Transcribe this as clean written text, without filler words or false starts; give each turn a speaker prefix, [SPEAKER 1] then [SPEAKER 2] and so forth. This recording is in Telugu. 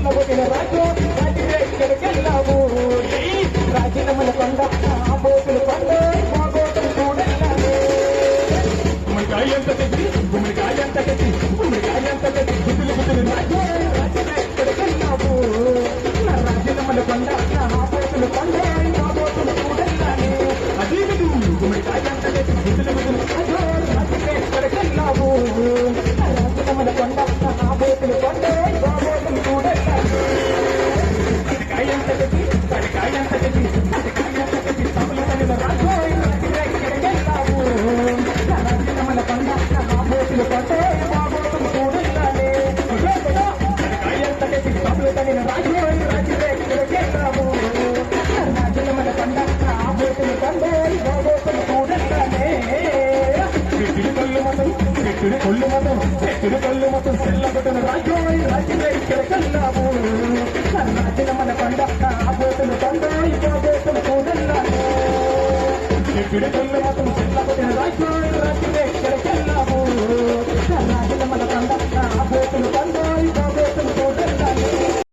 [SPEAKER 1] చెల్లబొట్టిన రాజు రాజులే ఇక్కడికెళ్ళాము రాజీనముల కొండ ఆ బోతులు కొండ బాగోతులు చూడెళ్ళాము గుమ్మడికాయ ఎంత తెచ్చి గుమ్మడికాయ ఎంత తెచ్చి గుమ్మడికాయ ఎంత తెచ్చి గుడ్డులు గుడ్డులు రాజు రాజులే ఇక్కడికెళ్ళాము రాజీనముల కొండ ఆ బోతులు కొండ బాగోతులు చూడెళ్ళాము అది గుమ్మడికాయ ఎంత తెచ్చి గుడ్డులు గుడ్డులు రాజు రాజులే ఇక్కడికెళ్ళాము రాజీనముల కొండ ఆ బోతులు కొండ బాగోతులు చూడెళ్ళాము కొల్లు మొత్తం చెల్లబొట్టను రాజు రాజులే ఇక్కడికెళ్ళాము రాజుల మన కొండ ఆ బోతులు కొండ బోతులు చూడెళ్ళాము కొల్లు మొత్తం చెల్లబొట్టిన రాజు